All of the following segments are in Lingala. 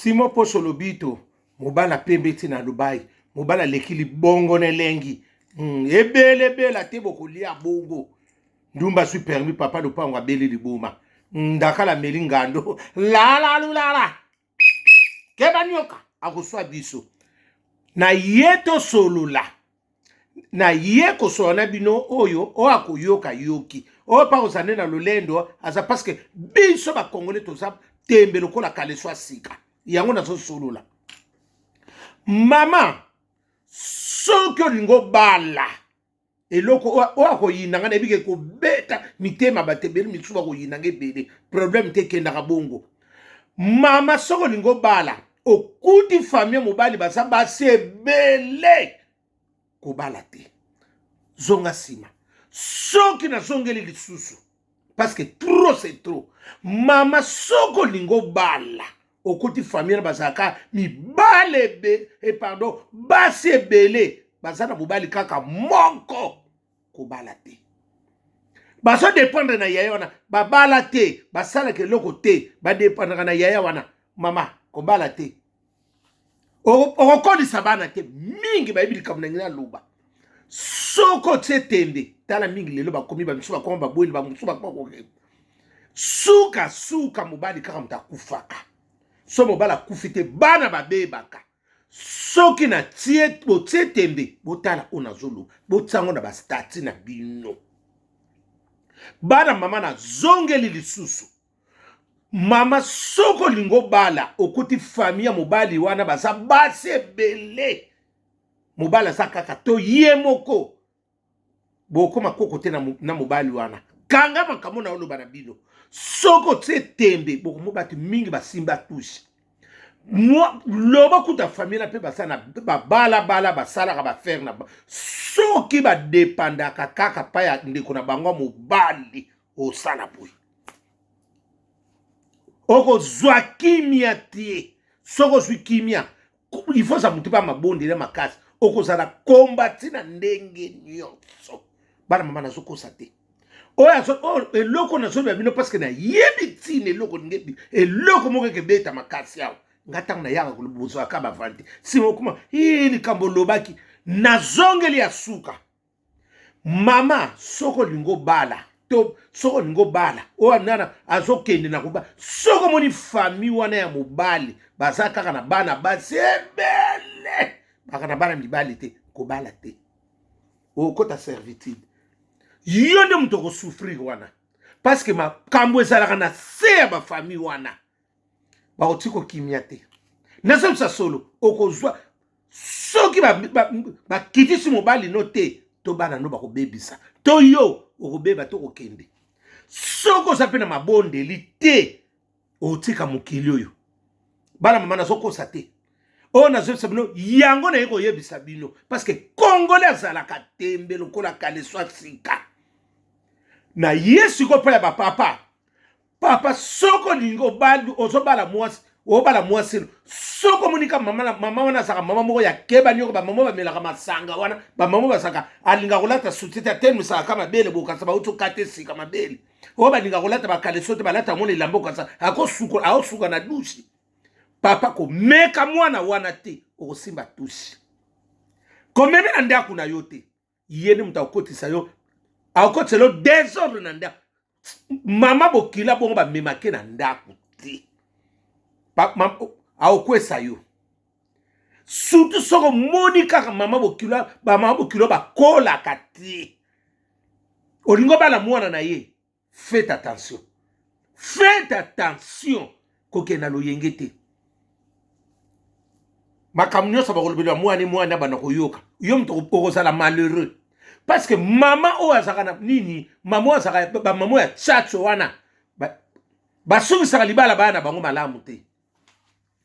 Simo poso lobito, mobala pembeti na Dubai, mobala lekili bongo ne lengi. Ebele te bokolia bongo. Ndumba sui permis papa do pa ngabeli libuma. Ndakala melingando. La. Keba nyoka akuswa biso. Na yeto solula. Na yeko sona bino oyo o akoyoka yoki. O pa osane na lolendo asa paske biso ba kongole to sa tembe lokola kaleswa sika. Yango na so solula. Mama soki olingo bala eloko o akoyinanga na ebike kobeta mitema batebeli misuba koyinanga ebele problème te kendaka bongo. Mama soki olingo bala okuti famille mobali basa basebele kobala te zonga sima soki na zongeli lisusu parce que trop c'est trop. Mama soki olingo bala okuti famille basaka mibale basi ebele bazana mobali kaka moko kobala te. Baso dépendre na yaya wana babala te basala ke loko te ba dépendre na yaya wana mama kobala te. Okokolisa bana te mingi bayibili kamuna ngina luba. Soko tse tembe tala mingi lelo bakomi ba misuba koma babweli ba musuba kwa suka mobali kaka mutakufaka. So mobala kufite bana babebaka. Soki na tie botie tembe botala onazolo botsango na bastati na bino. Bana mama na zongeli lisusu. Mama soko lingo bala okuti famille mobali wana basa basebele. Mobala sakaka to yemoko. Boko makoko te na mobali wana. Kanga makamo na olo bana bino. Soko tse tembe boko mobati mingi basimba tushi. Loba kuta famille na pe basana bala basala ba faire na soki ba dépenda kaka pa ya ndeko na bango mobali osala boy. Oko zwa kimia tie. Soko zwi kimia. Il faut sa mutipa mabonde le makasi. Oko zara kombati na ndenge nyonso. Bana mama na soko sate. Oya so eloko na so bino parce que na yebi tine eloko ngebi. Eloko moke ke beta makasi yao. Ngata na yaka kulubuzo akaba vante. Simo kuma hili kambo lobaki na zongeli ya suka. Mama soko lingo bala. Soko lingo bala o nana azokende na kuba soko moni famille wana ya mobali bazaka kana bana basebele baka na bana mibali te kobala te o kota servitude yonde mutoko souffrir wana parce que ma kambo ezalaka na se ya ba famille wana ba otiko kimia te na sa solo okozwa soki ba kitisi mobali no te to bana no bako bebisa to yo okobeba to kokende soko sape na mabondeli te otika mokili oyo bana mama na soko sa te o na zo sabino yango na yeko yebisa bino parce que congolais azalaka tembe lokola kaleswa sika na yesu ko pa ba papa soko lingo bandu ozobala mwasi obala mwasi soko monika mama wana saka mama moko ya keba nyoko ba mama ba melaka masanga wana ba mama basaka alinga kolata sutita tenu saka kama bele bokasa ba uto kate sika mabele oba linga kolata ba kalesote balata mona ilambo kasa aosuka na dushi papa ko meka mwana wana te okosimba tushi komeme na ndaku na yote yene mutakotisa yo akotelo désordre na ndaku mama bokila bongo ba memake na ndaku te aokwesa yo surtout soko moni kaka mama bokilo bakolaka te olingo bala mwana na ye faites attention koke na loyenge te makambo nyonso bakolobela mwana bana koyoka yo mutu okozala malheureux parce que mama oyo azalaka na nini mama oyo azalaka bamama ya chacho wana basukisaka libala bana bango malamu te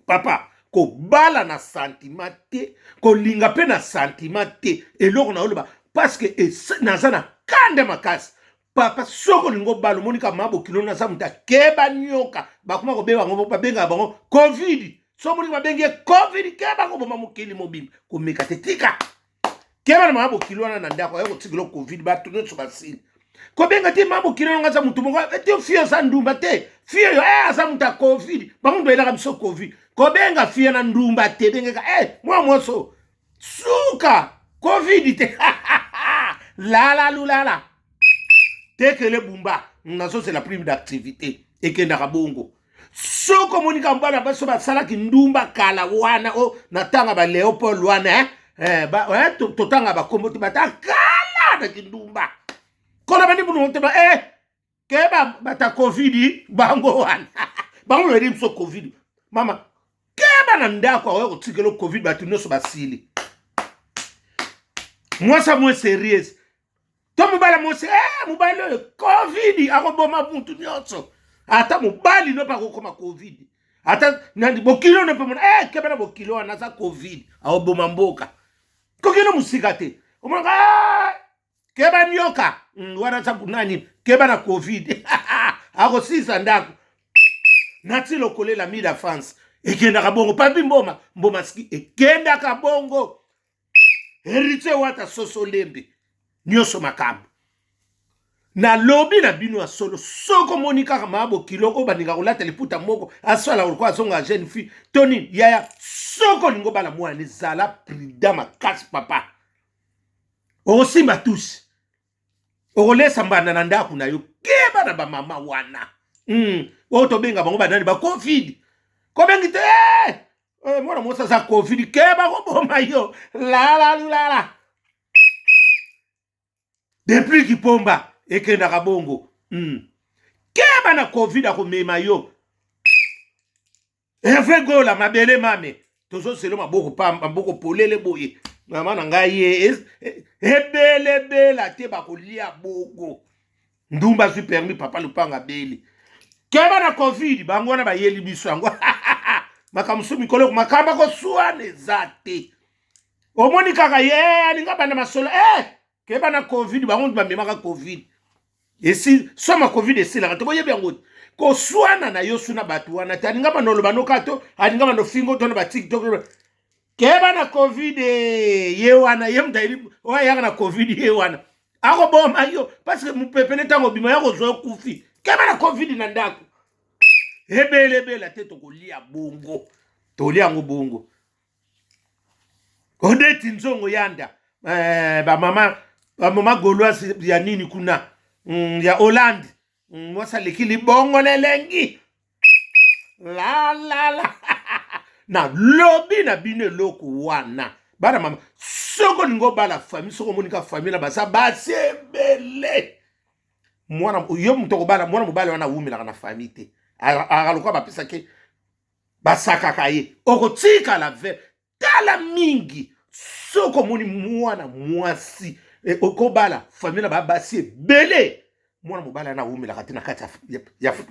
papa ko bala na sentiment te ko linga pe na sentiment te eloko na oloba parce que nazana kande makasi papa soko lingo balo monika mabo kilo na samuta keba nyoka bakuma ko beba ngo babenga bango covid so monika babenge covid keba ko boma mokili mobimba ko meka te tika keba na mabo kilo na ndako yako tikilo covid ba tuno so basili ko benga te mabo kilo nga sa mutu moko te fio sa ndumba te fio yo asa muta covid bango ndo elaka biso covid kobenga fie na ndumba te bengeka mwa moso suka covid te lala lulala tekele bumba nazo c'est la prime d'activité ekendaka bongo soko monika mbana baso basalaki ndumba kala wana na tanga ba Léopold wana totanga bakombo te batakala na kindumba kona bani bunu te ba keba bata covid bango wana bango yedi mso covid mama keba na ndako awe kotikelo covid batu nyonso basili mwasa mwe sérieuse to mobala mwose mobala covid akoboma muntu nyonso ata mobali no pa kokoma covid ata nandi bokilo no pemona keba na bokilo wana za covid akoboma mboka kokilo musika te omanga keba nyoka wana za bunani keba na covid ako sisa ndako nati lokolela mida France ekenda kabongo papi mboma ski ekenda kabongo herite wata soso lembe nyoso makambo na lobi na bino solo soko monika mabo kiloko baninga kolata liputa moko aswala ulikuwa songa jeune fille Tony yaya soko lingo bala mwana zala prida makasi papa osimba tous olesa mbana na ndaku na yo keba na ba mama wana oto benga bango banani ba covid ko bengi te mwana mosa za covid keba ko boma yo la depuis kipomba ekenda kabongo keba na covid akomema yo evre gola mabele mame tozo selo maboko pamba maboko polele boye mama na ngai ebele bela te bakolia bogo ndumba su permis papa lupanga beli keba na covid bango na bayeli biso yango makamusu mikolo makamba ko suane zate omoni kaka alinga bana masolo keba na covid bango bamemaka covid esi soma covid esila to boye byango ko suana na yosu na batu wana taninga banolo banoka to aninga bano fingo to na ba TikTok keba na covid ye wana ye mdairi oya na covid ye wana ako boma yo parce que mupepene tango bima yako zo kufi keba na covid na ndako ebele te to kolia bongo to lia ngo bongo odeti nzongo yanda ba mama Gauloise ya nini kuna ya Hollande mwasa likili bongo lelengi la na lobi na bine loko wana bana mama soko ningo bala famille soko monika famille na basa basebele mwana yo mutoko bala mwana mobala wana wumila na famille te akaluka bapisa ke basaka kaye okotika la ve tala mingi soko moni mwana mwasi okobala famille na basi bele mwana mobala na wumila katina kata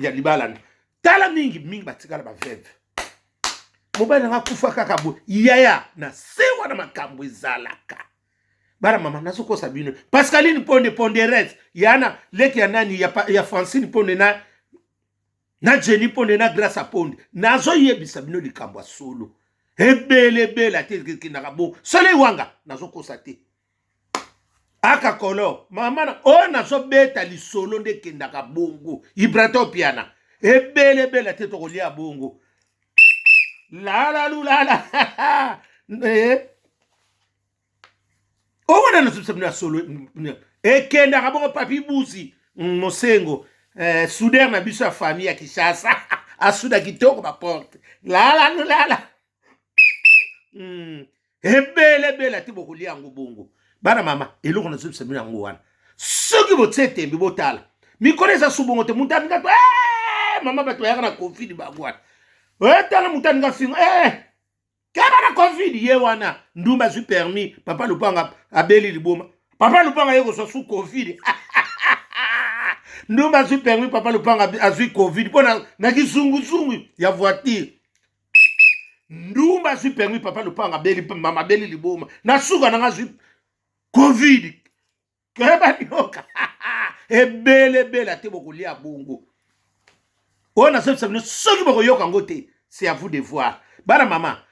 ya libala tala mingi batikala ba veve mobala nga kufa kaka bo yaya na sewa na makambo ezalaka bara mama nasoko sabino Pascaline Ponderez yana leki ya nani ya Francine Ponde na Jenny Ponde na Grace Ponde nazo yebisa bino likambo solo ebele te kinaka bo sole wanga nazoko sate aka kolo mama na nazo beta li solo nde kindaka bongo ibrato piana ebele te to kolia bongo la wana na subsabina solo ekenda kabongo papi busi mosengo souder na biso ya famille ya Kishasa asuda kitoko ba porte la ebele te bokolia ngo bongo bana mama eloko na subsabina ngo wana soki botsete mbi botala mikoleza subongo te mutani ngato mama bato yaka na covid bagwana tala mutani nga fingo kaba na covid ye wana ndumba su permis papa lupanga abeli liboma papa lupanga yeko so su covid ndumba su permis papa lupanga azu covid pona na kizungu ya voiture ndumba su permis papa lupanga abeli mama abeli liboma na suka na ngazu covid kaba nyoka ebele te bokolia bongo ona sepsa soki bokoyoka ngote c'est à vous de voir bana mama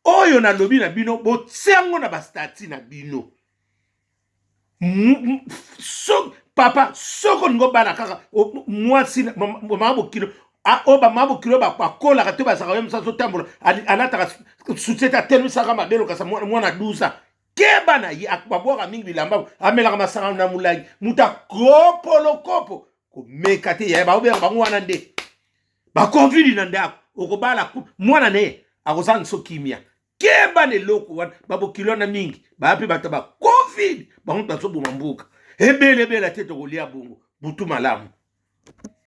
oyo na lobi na bino botiango na bastati na bino papa soko ngo bana kaka mwasi mama bokilo oba mabu kilo ba kola ka to ba saka yem sa so tambola anata suseta tenu saka mabelo ka sa mwana 12 keba na yi akbaboka mingi bilamba amela ka masanga na mulagi muta kopo ko mekate ya ba obe ba mwana nde ba covid na ndako okobala mwana ne akozanga so kimia keba ne loko wana babo kilo na mingi ba pe bataba covid ba mtu baso bomambuka ebele bela teto kolia bungu butu malamu